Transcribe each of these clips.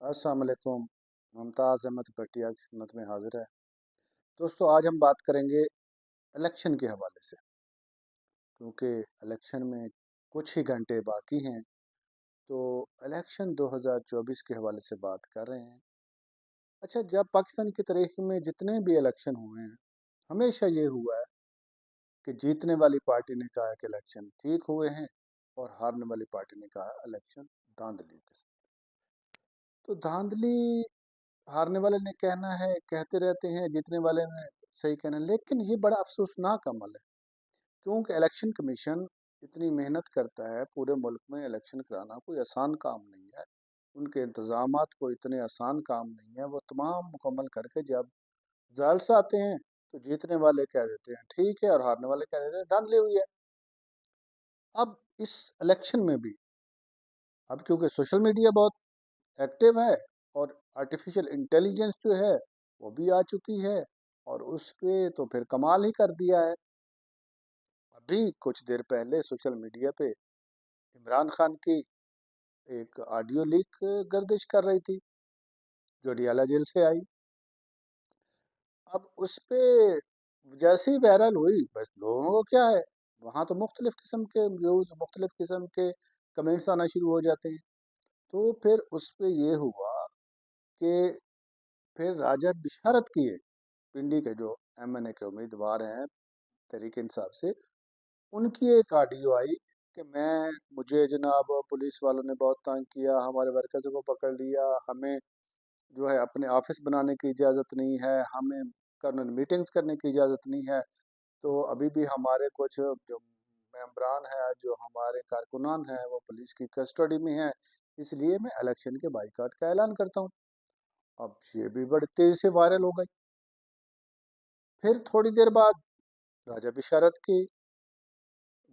السلام علیکم۔ ممتاز احمد پٹیا کی خدمت میں حاضر ہے۔ دوستو، آج ہم بات کریں گے الیکشن کے حوالے سے، کیونکہ الیکشن میں کچھ ہی گھنٹے باقی ہیں، تو الیکشن 2024 کے حوالے سے بات کر رہے ہیں۔ اچھا، جب پاکستان کی تاریخ میں جتنے بھی الیکشن ہوئے ہیں، ہمیشہ یہ ہوا ہے کہ جیتنے والی پارٹی نے کہا کہ الیکشن ٹھیک ہوئے ہیں، اور ہارنے والی پارٹی نے کہا الیکشن دھاندلی کے ساتھ۔ تو دھاندلی ہارنے والے نے کہنا ہے، کہتے رہتے ہیں، جیتنے والے نے صحیح کہنا ہے، لیکن یہ بڑا افسوسناک عمل ہے، کیونکہ الیکشن کمیشن اتنی محنت کرتا ہے، پورے ملک میں الیکشن کرانا کوئی آسان کام نہیں ہے، ان کے انتظامات کو اتنے آسان کام نہیں ہے، وہ تمام مکمل کر کے جب ریزلٹس آتے ہیں تو جیتنے والے کہہ دیتے ہیں ٹھیک ہے، اور ہارنے والے کہہ دیتے ہیں دھاندلی ہوئی ہے۔ اب اس الیکشن میں بھی اب کیونکہ سوشل میڈیا بہت ایکٹیو ہے، اور آرٹیفیشل انٹیلیجنس جو ہے وہ بھی آ چکی ہے، اور اس پہ تو پھر کمال ہی کر دیا ہے۔ ابھی کچھ دیر پہلے سوشل میڈیا پہ عمران خان کی ایک آڈیو لیک گردش کر رہی تھی، جو ڈیالہ جیل سے آئی۔ اب اس پہ جیسی وائرل ہوئی، بس لوگوں کو کیا ہے، وہاں تو مختلف قسم کے ویوز، مختلف قسم کے کمنٹس آنا شروع ہو جاتے ہیں۔ تو پھر اس پہ یہ ہوا کہ پھر راجہ بشارت کیے، پنڈی کے جو ایم این اے کے امیدوار ہیں تحریک انصاف سے، ان کی ایک آڈیو آئی کہ مجھے جناب پولیس والوں نے بہت تنگ کیا، ہمارے ورکرز کو پکڑ لیا، ہمیں جو ہے اپنے آفس بنانے کی اجازت نہیں ہے، ہمیں کرنل میٹنگز کرنے کی اجازت نہیں ہے، تو ابھی بھی ہمارے کچھ جو ممبران ہیں، جو ہمارے کارکنان ہیں، وہ پولیس کی کسٹڈی میں ہیں، اس لیے میں الیکشن کے بائیکاٹ کا اعلان کرتا ہوں۔ اب یہ بھی بڑی تیزی سے وائرل ہو گئی۔ پھر تھوڑی دیر بعد راجہ بشارت کی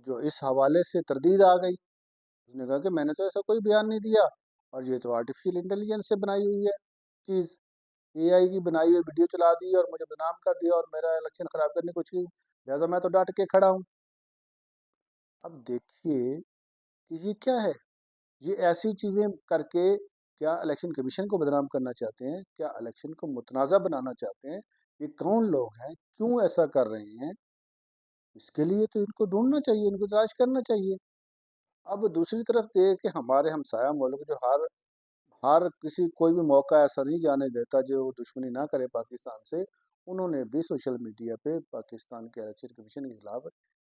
جو اس حوالے سے تردید آ گئی، اس نے کہا کہ میں نے تو ایسا کوئی بیان نہیں دیا، اور یہ تو آرٹیفیشل انٹیلیجنس سے بنائی ہوئی ہے چیز، اے آئی کی بنائی ہوئی ویڈیو چلا دی اور مجھے بدنام کر دیا، اور میرا الیکشن خراب کرنے کی کوشش کی، لہٰذا میں تو ڈٹ کے کھڑا ہوں۔ اب دیکھیے کہ یہ کیا ہے، یہ ایسی چیزیں کر کے کیا الیکشن کمیشن کو بدنام کرنا چاہتے ہیں؟ کیا الیکشن کو متنازع بنانا چاہتے ہیں؟ یہ کون لوگ ہیں؟ کیوں ایسا کر رہے ہیں؟ اس کے لیے تو ان کو ڈھونڈنا چاہیے، ان کو تلاش کرنا چاہیے۔ اب دوسری طرف دیکھ کہ ہمارے ہمسایہ ملک جو ہر کسی کوئی بھی موقع ایسا نہیں جانے دیتا جو وہ دشمنی نہ کرے پاکستان سے، انہوں نے بھی سوشل میڈیا پہ پاکستان کے الیکشن کمیشن کے خلاف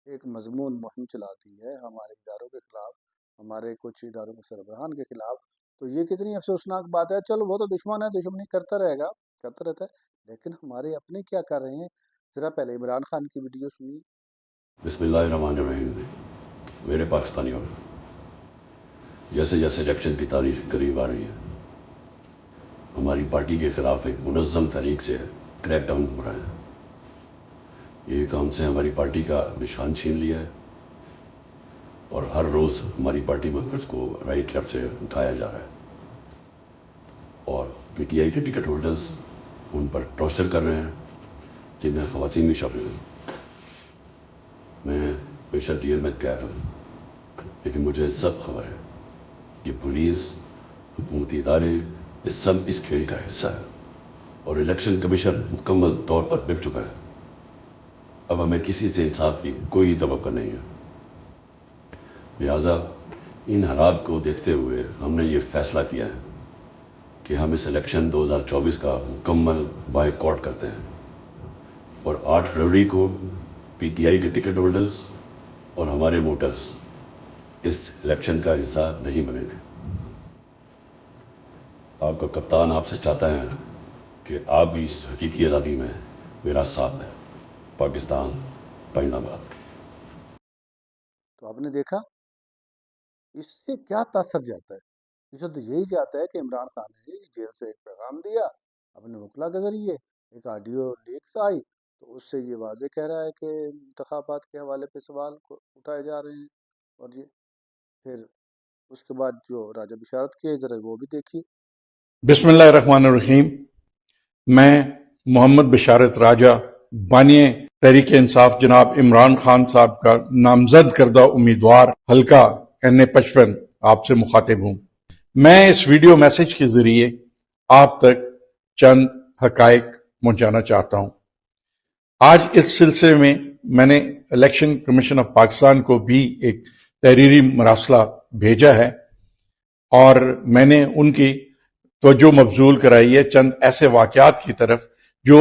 ایک مضمون مہم چلا دی ہے، ہمارے اداروں کے خلاف، ہمارے کچھ اداروں کے سربراہان کے خلاف۔ تو یہ کتنی افسوسناک بات ہے۔ چلو وہ تو دشمن ہے، دشمنی کرتا رہتا ہے، لیکن ہمارے اپنے کیا کر رہے ہیں؟ ذرا پہلے عمران خان کی ویڈیو سنیے۔ بسم اللہ الرحمن الرحیم۔ میرے پاکستانیوں، جیسے جیسے الیکشن کی تاریخ قریب آ رہی ہے، ہماری پارٹی کے خلاف ایک منظم طریق سے کریک ڈاؤن ہو رہا ہے۔ یہ کام سے ہماری پارٹی کا نشان چھین لیا ہے، اور ہر روز ہماری پارٹی ورکرز کو رائٹ لیفٹ سے اٹھایا جا رہا ہے، اور پی ٹی آئی کے ticket holders in per torture کر رہے ہیں، جن میں خواتین بھی شامل ہیں۔ میں بے شک جیل میں قید ہوں، لیکن مجھے سب خبر ہے کہ پولیس، حکومتی ادارے، یہ سب اس کھیل کا حصہ ہے، اور الیکشن کمیشن مکمل طور پر بک چکا ہے۔ اب ہمیں کسی سے انصاف کی کوئی توقع نہیں ہے، لہٰذا ان حالات کو دیکھتے ہوئے ہم نے یہ فیصلہ کیا ہے کہ ہم اس الیکشن 2024 کا مکمل بائیکاٹ کرتے ہیں، اور 8 فروری کو پی ٹی آئی کے ٹکٹ ہولڈرز اور ہمارے ووٹرز اس الیکشن کا حصہ نہیں بنیں گے۔ آپ کا کپتان آپ سے چاہتا ہے کہ آپ بھی اس حقیقی آزادی میں میرا ساتھ دیں۔ پاکستان پائندہ باد۔ تو آپ نے دیکھا اس سے کیا تاثر جاتا ہے؟ اس سے تو یہی جاتا ہے کہ عمران خان نے جیل سے ایک پیغام دیا اپنے وکلا کے ذریعے، ایک آڈیو لیکس آئی، تو اس سے یہ واضح کہہ رہا ہے کہ انتخابات کے حوالے پہ سوال کو اٹھائے جا رہے ہیں، اور یہ پھر اس کے بعد جو راجہ بشارت کی ہے، ذرا وہ بھی دیکھیے۔ بسم اللہ الرحمن الرحیم۔ میں محمد بشارت راجہ، بانی تحریک انصاف جناب عمران خان صاحب کا نامزد کردہ امیدوار حلقہ NA 55 آپ سے مخاطب ہوں۔ میں اس ویڈیو میسج کے ذریعے آپ تک چند حقائق پہنچانا چاہتا ہوں۔ آج اس سلسلے میں میں نے الیکشن کمیشن آف پاکستان کو بھی ایک تحریری مراسلہ بھیجا ہے، اور میں نے ان کی توجہ مبذول کرائی ہے چند ایسے واقعات کی طرف جو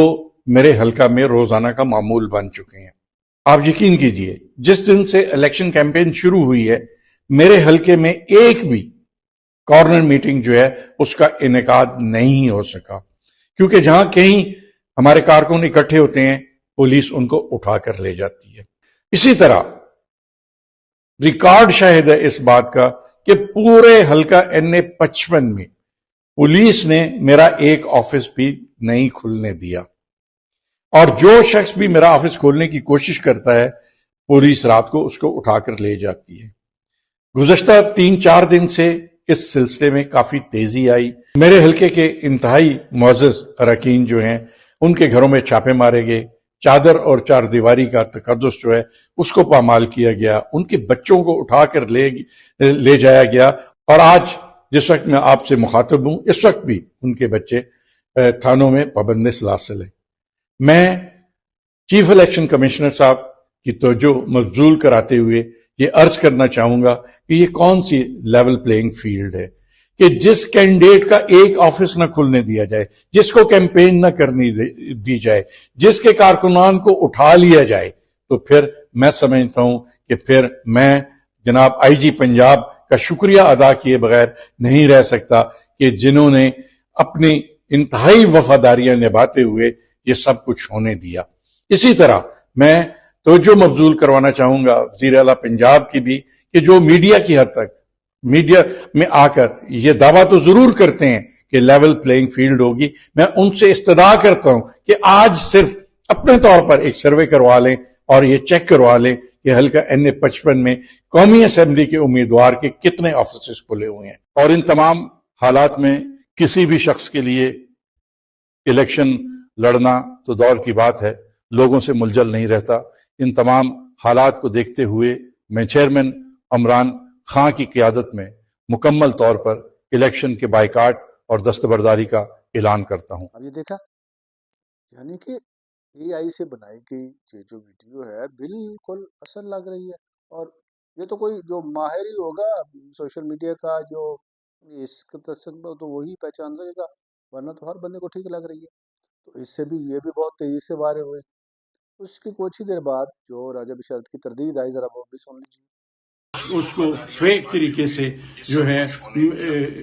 میرے حلقہ میں روزانہ کا معمول بن چکے ہیں۔ آپ یقین کیجئے، جس دن سے الیکشن کیمپین شروع ہوئی ہے، میرے حلقے میں ایک بھی کارنر میٹنگ جو ہے اس کا انعقاد نہیں ہو سکا، کیونکہ جہاں کہیں ہمارے کارکن اکٹھے ہوتے ہیں پولیس ان کو اٹھا کر لے جاتی ہے۔ اسی طرح ریکارڈ شاہد ہے اس بات کا کہ پورے حلقہ NA-55 میں پولیس نے میرا ایک آفس بھی نہیں کھلنے دیا، اور جو شخص بھی میرا آفس کھولنے کی کوشش کرتا ہے پولیس رات کو اس کو اٹھا کر لے جاتی ہے۔ گزشتہ 3-4 دن سے اس سلسلے میں کافی تیزی آئی۔ میرے حلقے کے انتہائی معزز اراکین جو ہیں ان کے گھروں میں چھاپے مارے گئے، چادر اور چار دیواری کا تقدس جو ہے اس کو پامال کیا گیا، ان کے بچوں کو اٹھا کر لے جایا گیا، اور آج جس وقت میں آپ سے مخاطب ہوں اس وقت بھی ان کے بچے تھانوں میں پابند سلاسل ہیں۔ میں چیف الیکشن کمشنر صاحب کی توجہ مبذول کراتے ہوئے یہ عرض کرنا چاہوں گا کہ یہ کون سی لیول پلینگ فیلڈ ہے کہ جس کینڈیڈیٹ کا ایک آفس نہ کھلنے دیا جائے، جس کو کیمپین نہ کرنی دی جائے، جس کے کارکنان کو اٹھا لیا جائے، تو پھر میں سمجھتا ہوں کہ پھر میں جناب آئی جی پنجاب کا شکریہ ادا کیے بغیر نہیں رہ سکتا کہ جنہوں نے اپنی انتہائی وفاداریاں نبھاتے ہوئے یہ سب کچھ ہونے دیا۔ اسی طرح میں توجہ مبذول کروانا چاہوں گا وزیر اعلیٰ پنجاب کی بھی کہ جو میڈیا کی حد تک میڈیا میں آ کر یہ دعویٰ تو ضرور کرتے ہیں کہ لیول پلینگ فیلڈ ہوگی، میں ان سے استدعا کرتا ہوں کہ آج صرف اپنے طور پر ایک سروے کروا لیں اور یہ چیک کروا لیں کہ حلقہ NA-55 میں قومی اسمبلی کے امیدوار کے کتنے آفیسز کھلے ہوئے ہیں۔ اور ان تمام حالات میں کسی بھی شخص کے لیے الیکشن لڑنا تو دور کی بات ہے، لوگوں سے ملجل نہیں رہتا۔ ان تمام حالات کو دیکھتے ہوئے میں چیئرمین عمران خان کی قیادت میں مکمل طور پر الیکشن کے بائیکاٹ اور دستبرداری کا اعلان کرتا ہوں۔ اب یہ دیکھا، یعنی کہ AI سے بنائی گئی یہ جو ویڈیو ہے بالکل اصل لگ رہی ہے، اور یہ تو کوئی جو ماہر ہی ہوگا سوشل میڈیا کا جو اس کا تو وہی پہچان سکے گا، ورنہ تو ہر بندے کو ٹھیک لگ رہی ہے۔ تو اس سے بھی یہ بھی بہت تیزی سے وائرل ہوئے۔ اس کی کچھ ہی دیر بعد جو راجہ بشارت کی تردید آئی، ذرا وہ بھی سن لیجیے۔ اس کو فیک طریقے سے جو ہے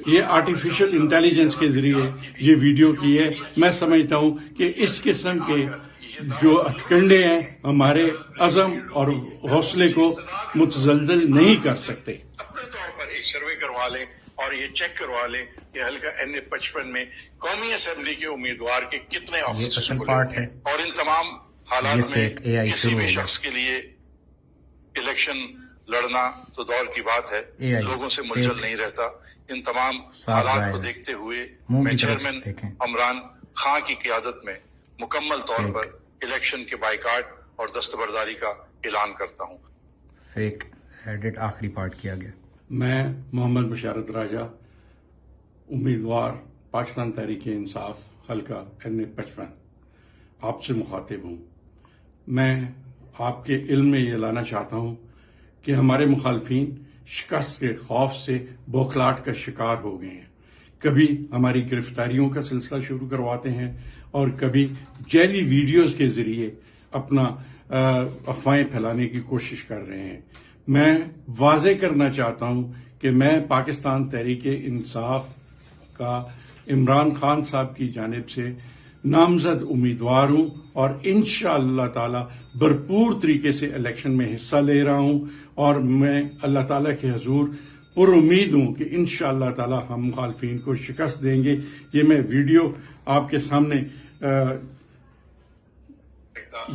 یہ آرٹیفیشل انٹیلیجنس کے ذریعے یہ ویڈیو کی ہے۔ میں سمجھتا ہوں کہ اس قسم کے جو ہتھکنڈے ہیں ہمارے عزم اور حوصلے کو متزلزل نہیں کر سکتے۔ اپنے طور پر ایک سروے کروا لیں اور یہ چیک کروا لیں کہ حلقہ NA-55 میں قومی اسمبلی کے امیدوار کے کتنے آفیسز کھلے ہیں، اور ان تمام حالات میں کسی بھی شخص کے لیے الیکشن لڑنا تو دور کی بات ہے، لوگوں سے ملجل نہیں رہتا۔ ان تمام حالات کو دیکھتے ہوئے میں چیئرمین عمران خان کی قیادت میں مکمل طور پر الیکشن کے بائیکاٹ اور دستبرداری کا اعلان کرتا ہوں۔ فیک ایڈٹ آخری پارٹ کیا گیا۔ میں محمد بشارت راجہ، امیدوار پاکستان تحریک انصاف حلقہ NA-55 آپ سے مخاطب ہوں۔ میں آپ کے علم میں یہ لانا چاہتا ہوں کہ ہمارے مخالفین شکست کے خوف سے بوکھلاہٹ کا شکار ہو گئے ہیں۔ کبھی ہماری گرفتاریوں کا سلسلہ شروع کرواتے ہیں اور کبھی جعلی ویڈیوز کے ذریعے اپنا افواہیں پھیلانے کی کوشش کر رہے ہیں۔ میں واضح کرنا چاہتا ہوں کہ میں پاکستان تحریک انصاف کا عمران خان صاحب کی جانب سے نامزد امیدوار ہوں، اور انشاءاللہ تعالی بھرپور طریقے سے الیکشن میں حصہ لے رہا ہوں، اور میں اللہ تعالیٰ کے حضور پر امید ہوں کہ انشاءاللہ تعالی ہم مخالفین کو شکست دیں گے۔ یہ میں ویڈیو آپ کے سامنے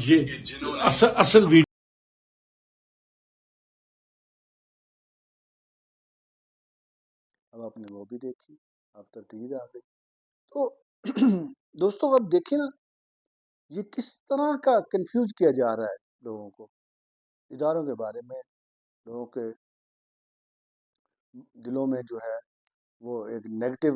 یہ اصل ویڈیو اب آپ نے وہ بھی دیکھی، اب تردید آ گئی۔ تو دوستوں اب دیکھیں نا، یہ کس طرح کا کنفیوز کیا جا رہا ہے لوگوں کو اداروں کے بارے میں۔ لوگوں کے دلوں میں جو ہے وہ ایک نیگیٹو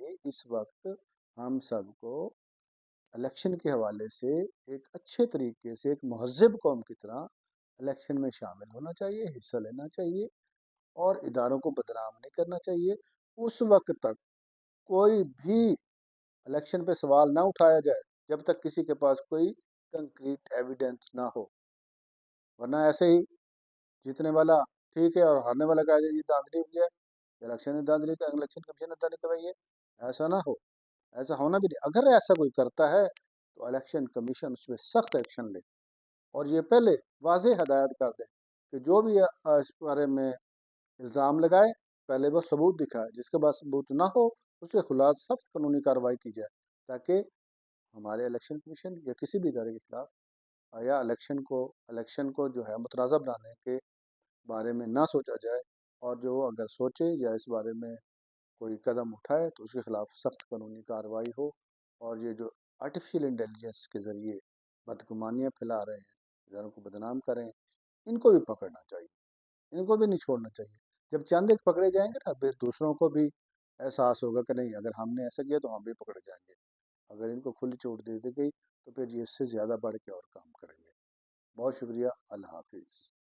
یہ اس وقت ہم سب کو الیکشن کے حوالے سے ایک اچھے طریقے سے ایک مہذب قوم کی طرح الیکشن میں شامل ہونا چاہیے، حصہ لینا چاہیے اور اداروں کو بدنام نہیں کرنا چاہیے۔ اس وقت تک کوئی بھی الیکشن پہ سوال نہ اٹھایا جائے جب تک کسی کے پاس کوئی کنکریٹ ایویڈنس نہ ہو، ورنہ ایسے ہی جیتنے والا ٹھیک ہے اور ہارنے والا کہا جائے یہ دھاندلی ہوئی ہے، الیکشن نے دھاندلی کا، الیکشن کمیشن نے دھاندلی کروائی ہے۔ ایسا نہ ہو، ایسا ہونا بھی نہیں۔ اگر ایسا کوئی کرتا ہے تو الیکشن کمیشن اس پہ سخت ایکشن لے اور یہ پہلے واضح ہدایت کر دے کہ جو بھی اس بارے میں الزام لگائے پہلے وہ ثبوت دکھائے، جس کے بعد ثبوت نہ ہو اس کے خلاف سخت قانونی کارروائی کی جائے، تاکہ ہمارے الیکشن کمیشن یا کسی بھی ادارے کے خلاف یا الیکشن کو جو ہے متنازع بنانے کے بارے میں نہ سوچا جائے، اور جو اگر سوچے یا اس بارے میں کوئی قدم اٹھائے تو اس کے خلاف سخت قانونی کارروائی ہو۔ اور یہ جو آرٹیفیشیل انٹیلیجنس کے ذریعے بدگمانیاں پھیلا رہے ہیں، اداروں کو بدنام کریں، ان کو بھی پکڑنا چاہیے، ان کو بھی نہیں چھوڑنا چاہیے۔ جب چند ایک پکڑے جائیں گے نا، پھر دوسروں کو بھی احساس ہوگا کہ نہیں، اگر ہم نے ایسا کیا تو ہم بھی پکڑے جائیں گے۔ اگر ان کو کھلی چھوٹ دے دی گئی تو پھر یہ اس سے زیادہ بڑھ کے اور کام کریں گے۔ بہت شکریہ، اللہ حافظ۔